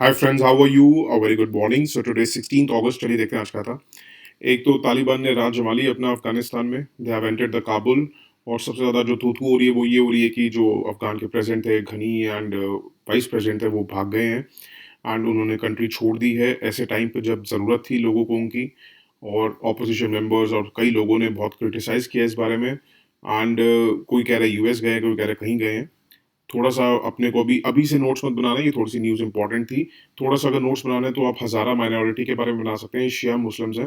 Hi friends, how are you? A very good morning. So today 16th August. चलिए देखते हैं आज क्या था। एक तो तालिबान ने राज जमा ली अपना अफगानिस्तान में। They have entered the Kabul. और सबसे ज़्यादा जो थू-थू हो रही है वो ये हो रही है कि जो अफगान के प्रेसिडेंट थे घनी एंड वाइस प्रेसिडेंट थे वो भाग गए हैं एंड उन्होंने कंट्री छोड़ दी है ऐसे टाइम पे जब ज़रूरत थी लोगों को उनकी। और ऑपोजिशन मेंबर्स और कई लोगों ने बहुत क्रिटिसाइज़ किया इस बारे में एंड कोई कह रहा है यूएस गए, कोई कह रहा है कहीं गए हैं। थोड़ा-सा अपने को अभी अभी से नोट्स मत बनाना, ये थोड़ी-सी न्यूज़ इम्पोर्टेंट थी। थोड़ा-सा अगर नोट्स बनाना है तो आप हज़ारा माइनॉरिटी के बारे में बना सकते हैं, शिया मुस्लिम्स हैं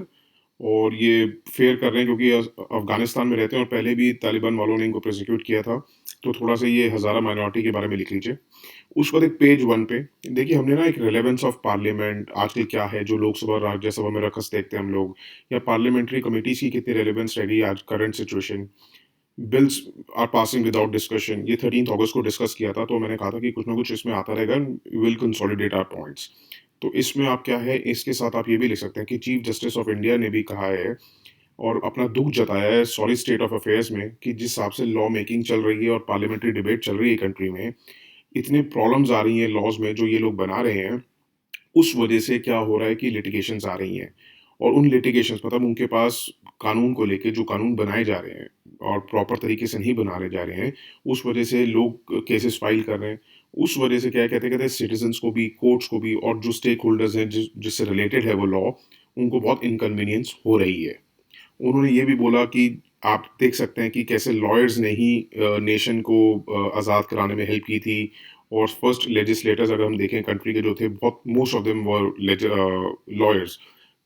और ये फेयर कर रहे हैं क्योंकि अफ़गानिस्तान में रहते हैं और पहले भी तालिबान वालों ने इनको प्रोसिक्यूट किया था। तो थोड़ा-सा ये हज़ारा माइनॉरिटी के बारे में लिख लीजिए। उसके बाद एक पेज 1 पे देखिए हमने ना एक रिलेवेंस ऑफ पार्लियामेंट आजकल क्या है, जो लोकसभा और राज्यसभा में रकस देखते हैं हम लोग या पार्लियामेंट्री कमिटीज़ की कितनी रिलेवेंस रह गई आज current situation. Bills are passing without discussion, ये 13 अगस्त को डिस्कस किया था तो मैंने कहा था कि कुछ ना कुछ इसमें आता रहेगा, विल कंसोलिडेट आवर पॉइंट्स। तो इसमें आप क्या है, इसके साथ आप ये भी लिख सकते हैं कि चीफ जस्टिस ऑफ इंडिया ने भी कहा है और अपना दुख जताया है सॉरी स्टेट ऑफ अफेयर्स में कि जिस हिसाब से लॉ मेकिंग चल रही है और पार्लियामेंट्री डिबेट चल रही है कंट्री में, इतने प्रॉब्लम्स आ रही हैं लॉज में जो ये लोग बना रहे हैं, उस वजह से क्या हो रहा है कि लिटिगेशंस आ रही हैं और उन लिटिगेशंस मतलब उनके पास कानून को लेके जो कानून बनाए जा रहे हैं और प्रॉपर तरीके से नहीं बनाए जा रहे हैं, उस वजह से लोग केसेस फाइल कर रहे हैं। उस वजह से क्या है, कहते कहते सिटीजन्स को भी, कोर्ट्स को भी और जो स्टेक होल्डर्स हैं जिससे रिलेटेड है वो लॉ, उनको बहुत इनकन्वीनियंस हो रही है। उन्होंने ये भी बोला कि आप देख सकते हैं कि कैसे लॉयर्स ने ही नेशन को आज़ाद कराने में हेल्प की थी और फर्स्ट लेजिस्लेटर्स अगर हम देखें कंट्री के जो थे, बहुत most of them were lawyers.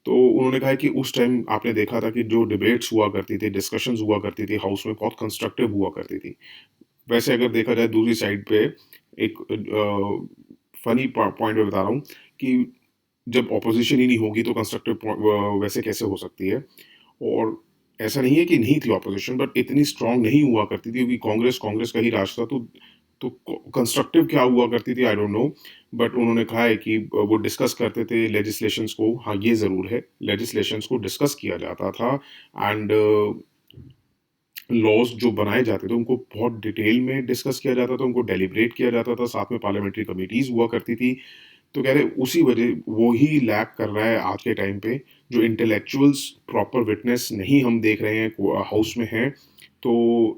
तो उन्होंने कहा है कि उस टाइम आपने देखा था कि जो डिबेट्स हुआ करती थी, डिस्कशंस हुआ करती थी हाउस में, बहुत कंस्ट्रक्टिव हुआ करती थी। वैसे अगर देखा जाए दूसरी साइड पे एक फनी पॉइंट में बता रहा हूँ कि जब ऑपोजिशन ही नहीं होगी तो कंस्ट्रक्टिव वैसे कैसे हो सकती है। और ऐसा नहीं है कि नहीं थी ऑपोजिशन, बट इतनी स्ट्रांग नहीं हुआ करती थी क्योंकि कांग्रेस कांग्रेस का ही राज था। तो कंस्ट्रक्टिव क्या हुआ करती थी आई डोंट नो। बट उन्होंने कहा है कि वो डिस्कस करते थे लेजिस्लेशंस को। हाँ, ये ज़रूर है, लेजिस्लेशंस को डिस्कस किया जाता था एंड लॉज जो बनाए जाते थे उनको बहुत डिटेल में डिस्कस किया जाता था, उनको डेलिब्रेट किया जाता था, साथ में पार्लियामेंट्री कमिटीज़ हुआ करती थी। तो कह रहे उसी वजह वो ही लैक कर रहा है आज के टाइम पे, जो इंटेलेक्चुअल्स प्रॉपर विटनेस नहीं हम देख रहे हैं हाउस में हैं। तो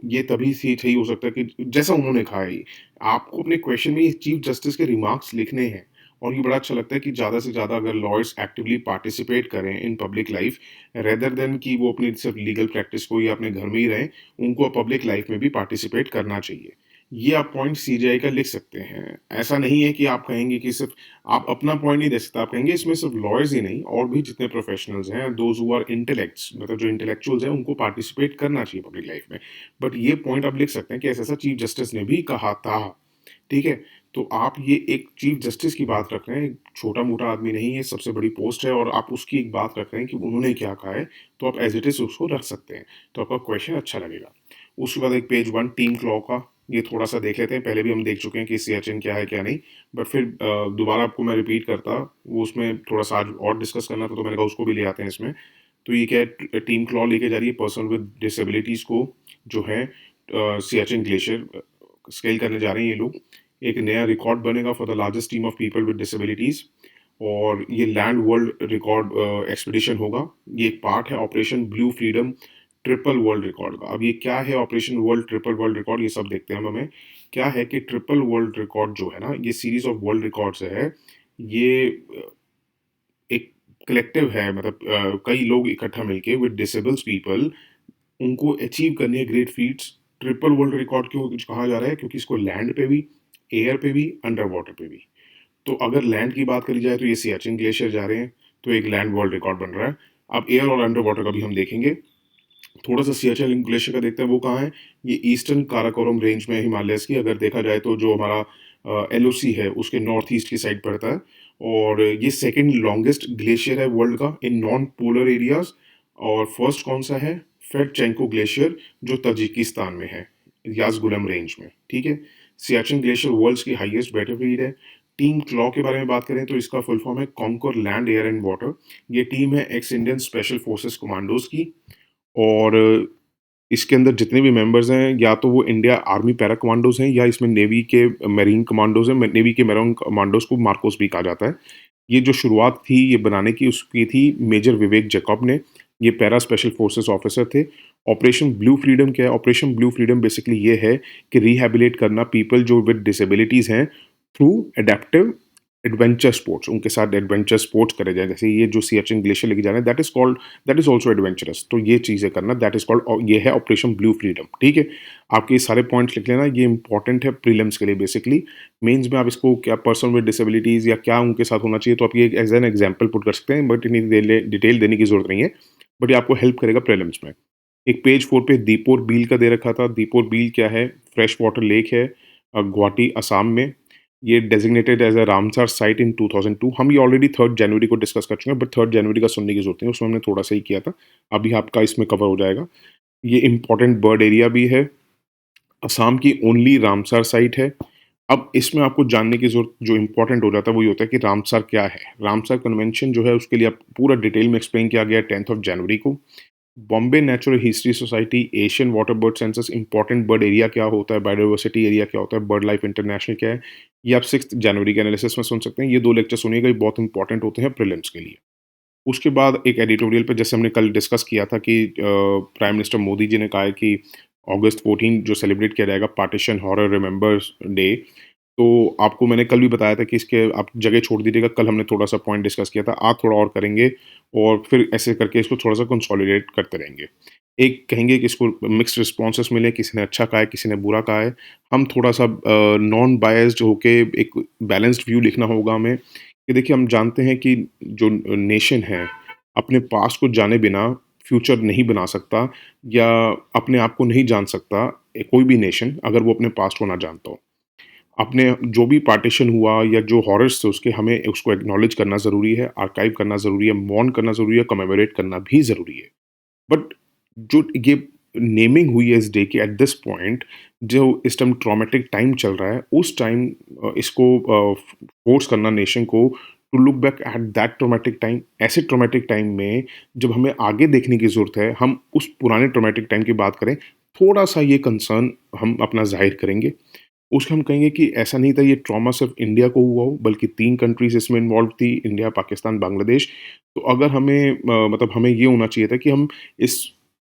ये तभी से सही हो सकता है कि जैसा उन्होंने कहा है, आपको अपने क्वेश्चन में चीफ जस्टिस के रिमार्क्स लिखने हैं। और ये बड़ा अच्छा लगता है कि ज़्यादा से ज़्यादा अगर लॉयर्स एक्टिवली पार्टिसिपेट करें in public life rather than कि वो अपनी सिर्फ लीगल प्रैक्टिस को या अपने घर में ही रहें, उनको पब्लिक लाइफ में भी पार्टिसिपेट करना चाहिए। ये आप पॉइंट सीजीआई का लिख सकते हैं। ऐसा नहीं है कि आप कहेंगे कि सिर्फ आप अपना पॉइंट नहीं दे सकते, आप कहेंगे इसमें सिर्फ लॉयर्स ही नहीं और भी जितने प्रोफेशनल्स हैं, दोज हु आर इंटेलेक्ट्स, मतलब जो इंटेलेक्चुअल्स हैं, उनको पार्टिसिपेट करना चाहिए पब्लिक लाइफ में। बट ये पॉइंट आप लिख सकते हैं कि ऐसा-ऐसा चीफ जस्टिस ने भी कहा था, ठीक है? तो आप ये एक चीफ जस्टिस की बात रख रहे हैं, छोटा-मोटा आदमी नहीं है, सबसे बड़ी पोस्ट है और आप उसकी एक बात रख रहे हैं कि उन्होंने क्या कहा है, तो आप एज़ इट इज़ उसको रख सकते हैं। तो आपका क्वेश्चन अच्छा लगेगा। उसके बाद एक पेज 1 टीम क्लॉ का, ये थोड़ा-सा देख लेते हैं। पहले भी हम देख चुके हैं कि सियाचिन क्या है, क्या नहीं। बट फिर दोबारा आपको मैं रिपीट करता, वो उसमें थोड़ा-सा आज और डिस्कस करना था तो मैंने कहा उसको भी ले आते हैं इसमें। तो ये क्या है, टीम क्लॉ लेके जा रही है पर्सन विद डिसेबिलिटीज़ को, जो है सियाचिन ग्लेशियर स्केल करने जा रहे हैं ये लोग। एक नया रिकॉर्ड बनेगा for the largest team of people with disabilities और ये लैंड वर्ल्ड रिकॉर्ड एक्सपीडिशन होगा। ये एक पार्ट है operation blue freedom triple world record का। अब ये क्या है operation world triple world record, ये सब देखते हैं हम हमें। क्या है कि ट्रिपल वर्ल्ड रिकॉर्ड जो है ना, ये सीरीज ऑफ वर्ल्ड रिकॉर्ड्स है। ये एक कलेक्टिव है, मतलब कई लोग इकट्ठा मिलके विद डिसेबल्स पीपल, उनको अचीव करनी है great feats. Triple world record क्यों कहा जा रहा है, क्योंकि इसको लैंड पे भी, एयर पे भी, अंडर वाटर पे भी। तो अगर लैंड की बात करी जाए तो ये सियाचिन ग्लेशियर जा रहे हैं, तो एक लैंड वर्ल्ड रिकॉर्ड बन रहा है। अब एयर और अंडर वाटर का भी हम देखेंगे। थोड़ा सा सियाचिन ग्लेशियर का देखते हैं, वो कहाँ है। ये ईस्टर्न काराकोरम रेंज में हिमालयस की अगर देखा जाए तो जो हमारा एलओसी है उसके नॉर्थ ईस्ट की साइड पड़ता है। और ये सेकंड लॉन्गेस्ट ग्लेशियर है वर्ल्ड का इन नॉन पोलर एरियाज। और फर्स्ट कौन सा है, फेडचेंको ग्लेशियर, जो तजिकिस्तान में है, याजगुलम रेंज में, ठीक है। सियाचिन ग्लेशियर वर्ल्ड्स की हाईएस्ट बैटलफील्ड है। टीम क्लॉ के बारे में बात करें तो इसका फुल फॉर्म है conquer land air and water. ये टीम है x Indian special forces commandos की। और इसके अंदर जितने भी मेंबर्स हैं या तो वो इंडिया आर्मी पैरा कमांडोज़ हैं या इसमें नेवी के मेरीन कमांडोज़ हैं। नेवी के मेरीन कमांडोज़ को मार्कोस भी कहा जाता है। ये जो शुरुआत थी ये बनाने की उसकी थी मेजर विवेक जैकब ने। ये पैरा स्पेशल फोर्सेस ऑफिसर थे। ऑपरेशन ब्लू फ्रीडम क्या है? ऑपरेशन ब्लू फ्रीडम बेसिकली ये है कि रिहैबिलिट करना पीपल जो विद डिसेबिलिटीज़ हैं थ्रू एडेप्टिव एडवेंचर स्पोर्ट्स, उनके साथ एडवेंचर स्पोर्ट्स करे जाएँ। जैसे ये जो सियाचिन ग्लेशियर लेके जा रहे हैं दैट इज़ आल्सो एडवेंचरस। तो ये चीज़ें करना दैट इज़ कॉल्ड ये है ऑपरेशन ब्लू फ्रीडम, ठीक है? आपके ये सारे पॉइंट्स लिख लेना, ये इंपॉर्टेंट है प्रीलिम्स के लिए बेसिकली। मेंस में आप इसको क्या पर्सन विद डिसेबिलिटीज़ या क्या उनके साथ होना चाहिए तो आप ये एज़ एन एग्जांपल पुट कर सकते हैं, बट इतनी डिटेल देने की ज़रूरत नहीं है। बट ये आपको हेल्प करेगा प्रीलिम्स में। एक पेज 4 पे दीपोर बील का दे रखा था। दीपोर बील क्या है? फ्रेश वाटर लेक है गुवाहाटी असम में। ये designated as a Ramsar site in 2002। हम ये ऑलरेडी 3 जनवरी को डिस्कस कर चुके हैं, बट 3 जनवरी का सुनने की ज़रूरत नहीं है, उसमें हमने थोड़ा-सा ही किया था। अभी आपका इसमें कवर हो जाएगा। ये इम्पोर्टेंट बर्ड एरिया भी है। असम की ओनली रामसर साइट है। अब इसमें आपको जानने की ज़रूरत जो इम्पोर्टेंट हो जाता है, वो ये होता है कि रामसर क्या है? रामसर कन्वेंशन जो है, उसके लिए अब पूरा डिटेल में एक्सप्लेन किया गया है 10th ऑफ जनवरी को। Bombay natural history society, Asian water bird census, important bird area क्या होता है, बायोडाइवर्सिटी एरिया क्या होता है, बर्ड लाइफ इंटरनेशनल क्या है, ये आप 6 जनवरी के एनालिसिस में सुन सकते हैं। ये 2 लेक्चर सुनिएगा, ये बहुत इंपॉर्टेंट होते हैं प्रीलिम्स के लिए। उसके बाद एक एडिटोरियल पे जैसे हमने कल डिस्कस किया था कि प्राइम मिनिस्टर मोदी जी ने कहा है कि अगस्त 14 जो सेलिब्रेट किया जाएगा पार्टीशन हॉरर रिमेंबर्स डे, तो आपको मैंने कल भी बताया था कि इसके आप जगह छोड़ दीजिएगा। कल हमने थोड़ा-सा पॉइंट डिस्कस किया था, आज थोड़ा और करेंगे और फिर ऐसे करके इसको थोड़ा-सा कंसोलिडेट करते रहेंगे। एक कहेंगे कि इसको मिक्स्ड रिस्पॉन्सेस मिले, किसी ने अच्छा कहा है, किसी ने बुरा कहा है। हम थोड़ा-सा नॉन बायस्ड होके एक बैलेंस्ड व्यू लिखना होगा हमें कि देखिए हम जानते हैं कि जो नेशन है, अपने पास्ट को जाने बिना फ्यूचर नहीं बना सकता या अपने आप को नहीं जान सकता कोई भी नेशन अगर वो अपने पास्ट को ना जानता हो। अपने जो भी पार्टीशन हुआ या जो हॉरर्स थे उसके हमें उसको एक्नॉलेज करना ज़रूरी है, आर्काइव करना ज़रूरी है, मॉर्न करना ज़रूरी है, कमेमोरेट करना भी ज़रूरी है। बट जो ये नेमिंग हुई है इस डे की एट दिस पॉइंट, जो इस टाइम ट्रॉमेटिक टाइम चल रहा है, उस टाइम इसको फोर्स करना नेशन को to look back at that traumatic time. ऐसे ट्रॉमेटिक टाइम में जब हमें आगे देखने की ज़रूरत है, हम उस पुराने ट्रॉमेटिक टाइम की बात करें, थोड़ा-सा ये कंसर्न हम अपना ज़ाहिर करेंगे। उसमें हम कहेंगे कि ऐसा नहीं था ये ट्रॉमा सिर्फ़ इंडिया को हुआ हो, बल्कि 3 कंट्रीज़ इसमें इन्वॉल्व थी, इंडिया, पाकिस्तान, बांग्लादेश। तो अगर हमें मतलब हमें ये होना चाहिए था कि हम इस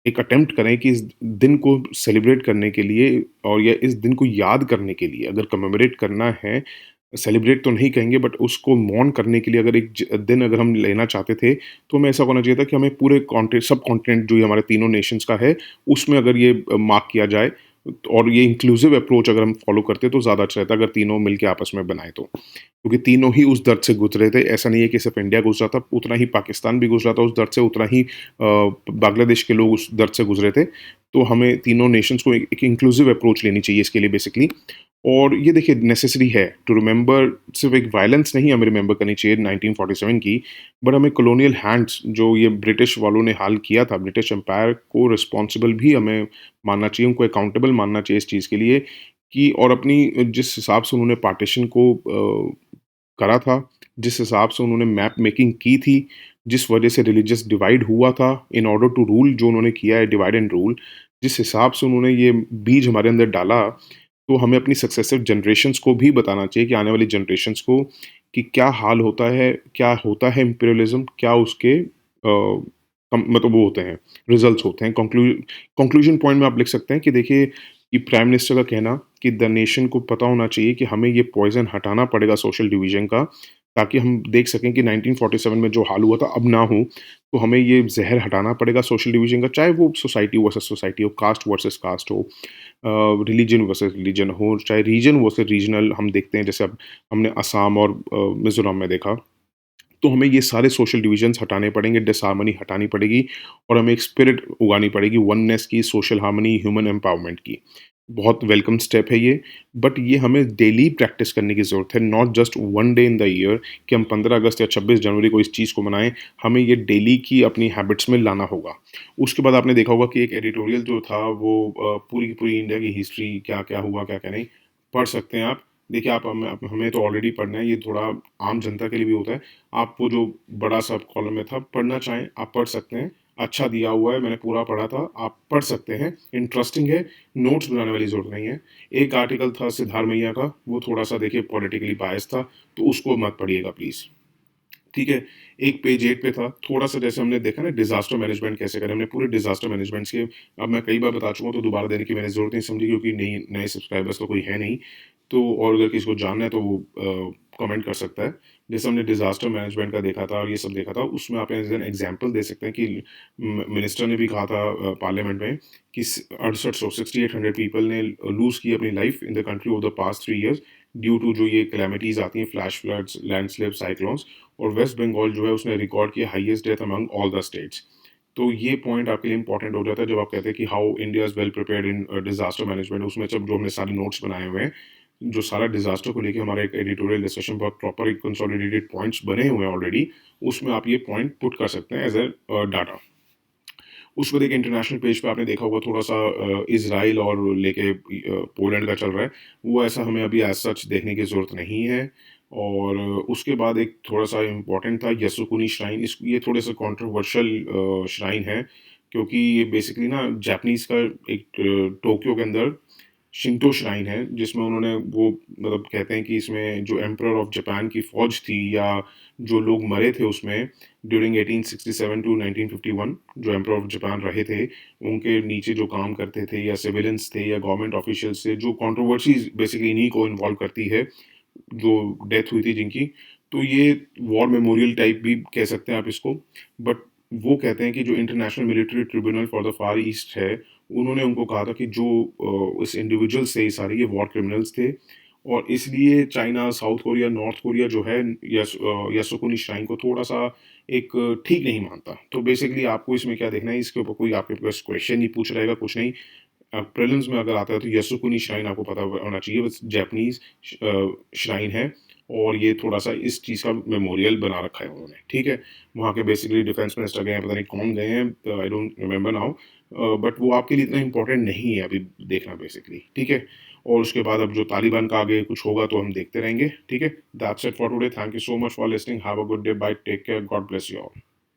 एक अटेम्प्ट करें कि इस दिन को सेलिब्रेट करने के लिए और या इस दिन को याद करने के लिए अगर कमेमोरेट करना है, सेलिब्रेट तो नहीं कहेंगे बट उसको मॉर्न करने के लिए अगर एक दिन अगर हम लेना चाहते थे, तो हमें ऐसा होना चाहिए था कि हमें पूरे सब कॉन्टिनेंट जो ये हमारे तीनों नेशंस का है, उसमें अगर ये मार्क किया जाए और ये इंक्लूसिव अप्रोच अगर हम फॉलो करते तो ज़्यादा अच्छा रहता अगर तीनों मिलके आपस में बनाए तो। क्योंकि तीनों ही उस दर्द से गुज़रे थे, ऐसा नहीं है कि सिर्फ़ इंडिया गुज़रा था, उतना ही पाकिस्तान भी गुज़रा था उस दर्द से, उतना ही बांग्लादेश के लोग उस दर्द से गुज़रे थे। तो हमें तीनों नेशंस को एक इंक्लूसिव अप्रोच लेनी चाहिए इसके लिए बेसिकली। और ये देखिए नेसेसरी है टू रिमेंबर, सिर्फ़ एक वायलेंस नहीं हमें रिमेंबर करनी चाहिए 1947 की, बट हमें कॉलोनियल हैंड्स जो ये ब्रिटिश वालों ने हाल किया था, ब्रिटिश एम्पायर को रिस्पॉन्सिबल भी हमें मानना चाहिए, उनको अकाउंटेबल मानना चाहिए इस चीज़ के लिए कि और अपनी जिस हिसाब से उन्होंने पार्टीशन को करा था, जिस हिसाब से उन्होंने मैप मेकिंग की थी, जिस वजह से रिलीजियस डिवाइड हुआ था इन ऑर्डर टू रूल जो उन्होंने किया है डिवाइड एंड रूल, जिस हिसाब से उन्होंने ये बीज हमारे अंदर डाला, तो हमें अपनी सक्सेसिव जनरेशंस को भी बताना चाहिए कि आने वाली जनरेशंस को कि क्या होता है इम्पीरियलिज़्म, क्या उसके मतलब वो होते हैं, रिज़ल्ट्स होते हैं। कंक्लूजन पॉइंट में आप लिख सकते हैं कि देखिए, कि प्राइम मिनिस्टर का कहना कि द नेशन को पता होना चाहिए कि हमें ये पॉइज़न हटाना पड़ेगा सोशल डिवीज़न का, ताकि हम देख सकें कि 1947 में जो हाल हुआ था अब ना हो। तो हमें ये ज़हर हटाना पड़ेगा सोशल डिवीज़न का, चाहे वो सोसाइटी वर्सेस सोसाइटी हो, कास्ट वर्सेस कास्ट हो, रिलीजन वर्सेस रिलीजन हो, चाहे रीजन वर्सेस रीजनल हम देखते हैं जैसे अब हमने असम और मिज़ोरम में देखा। तो हमें ये सारे सोशल डिविजन्स हटाने पड़ेंगे, डिसहार्मनी हटानी पड़ेगी और हमें एक स्पिरिट उगानी पड़ेगी वननेस की, सोशल हार्मनी, ह्यूमन एम्पावरमेंट की। बहुत वेलकम स्टेप है ये, बट ये हमें डेली प्रैक्टिस करने की ज़रूरत है, not just one day in the year कि हम 15 अगस्त या 26 जनवरी को इस चीज़ को मनाएँ, हमें ये डेली की अपनी हैबिट्स में लाना होगा। उसके बाद आपने देखा होगा कि एक एडिटोरियल जो था वो पूरी की पूरी इंडिया की हिस्ट्री क्या-क्या हुआ, क्या-क्या नहीं, पढ़ सकते हैं आप। देखिए आप हमें तो ऑलरेडी पढ़ना है, ये थोड़ा आम जनता के लिए भी होता है। आप वो जो बड़ा-सा कॉलम में था, पढ़ना चाहें आप पढ़ सकते हैं। अच्छा दिया हुआ है, मैंने पूरा पढ़ा था, आप पढ़ सकते हैं, इंटरेस्टिंग है, नोट्स बनाने वाली ज़रूरत नहीं है। एक आर्टिकल था सिद्धार्थ मैया का, वो थोड़ा-सा देखिए पॉलिटिकली बायस्ड था, तो उसको मत पढ़िएगा प्लीज़। ठीक है, एक पेज 8 पे था, थोड़ा-सा जैसे हमने देखा ना डिज़ास्टर मैनेजमेंट कैसे करें, हमने पूरे डिज़ास्टर मैनेजमेंट्स के अब मैं कई बार बता चुका हूँ, तो दोबारा देने की मैंने ज़रूरत नहीं समझी क्योंकि नई नए सब्सक्राइबर्स तो कोई है नहीं। तो और अगर किसी को जानना है तो वो कमेंट कर सकता है। जैसे हमने डिज़ास्टर मैनेजमेंट का देखा था और ये सब देखा था, उसमें आप एज़ एन एग्ज़ाम्पल दे सकते हैं कि मिनिस्टर ने भी कहा था पार्लियामेंट में कि 6800 6800 पीपल ने लूज़ की अपनी life in the country over the past 3 years due to जो ये कैलेमिटीज़ आती हैं, फ्लैश फ्लड्स, लैंडस्लिप, साइक्लोन्स। और वेस्ट बंगाल जो है उसने रिकॉर्ड किया highest death among all the states. तो ये पॉइंट आपके लिए इंपॉर्टेंट हो जाता है जब आप कहते हैं कि how India is well prepared in disaster management. उसमें जब जो हमने सारे नोट्स बनाए हुए हैं, जो सारा डिजास्टर को लेके हमारा एक एडिटोरियल डिस्कशन बहुत प्रॉपर एक कंसोलिडेटेड पॉइंट्स बने हुए हैं ऑलरेडी, उसमें आप ये पॉइंट पुट कर सकते हैं एज ए डाटा। उसमें देखिए इंटरनेशनल पेज पे आपने देखा होगा थोड़ा-सा इज़राइल और लेके पोलैंड का चल रहा है। वो ऐसा हमें अभी एज़ सच देखने की ज़रूरत नहीं है। और उसके बाद एक थोड़ा-सा इम्पोर्टेंट था यसुकुनी श्राइन। इस ये थोड़े-से कंट्रोवर्शियल श्राइन है क्योंकि ये बेसिकली ना जापानीज़ का एक टोक्यो के अंदर शिंतो श्राइन है, जिसमें उन्होंने वो मतलब कहते हैं कि इसमें जो एम्परर ऑफ जापान की फ़ौज थी या जो लोग मरे थे उसमें ड्यूरिंग 1867 टू 1951, जो एम्परर ऑफ जापान रहे थे, उनके नीचे जो काम करते थे या सिविलियंस थे या गवर्नमेंट ऑफिशियल्स थे, जो कंट्रोवर्सीज़ बेसिकली इन्हीं को इन्वॉल्व करती है, जो डेथ हुई थी जिनकी। तो ये वॉर मेमोरियल टाइप भी कह सकते हैं आप इसको। बट वो कहते हैं कि जो international military tribunal for the far east है, उन्होंने उनको कहा था कि जो इस इंडिविजुअल्स थे ये सारे ये वॉर क्रिमिनल्स थे और इसलिए China, south Korea, north Korea जो है यासुकुनी श्राइन को थोड़ा-सा एक ठीक नहीं मानता। तो बेसिकली आपको इसमें क्या देखना है, इसके ऊपर कोई आपके पास क्वेश्चन नहीं पूछ रहेगा, कुछ नहीं। प्रीलिम्स में अगर आता है तो यसुकुनी श्राइन आपको पता होना चाहिए, बस जापानीज़ श्राइन है और ये थोड़ा-सा इस चीज़ का मेमोरियल बना रखा है उन्होंने, ठीक है? वहाँ के बेसिकली डिफेंस मिनिस्टर गए हैं, पता नहीं कौन गए हैं, I don't remember now. But वो आपके लिए इतना इम्पोर्टेंट नहीं है अभी देखना बेसिकली, ठीक है? और उसके बाद अब जो तालिबान का आगे कुछ होगा तो हम देखते रहेंगे, ठीक है? That's it for today, thank you so much for listening, have a good day, bye, take care, God bless you all.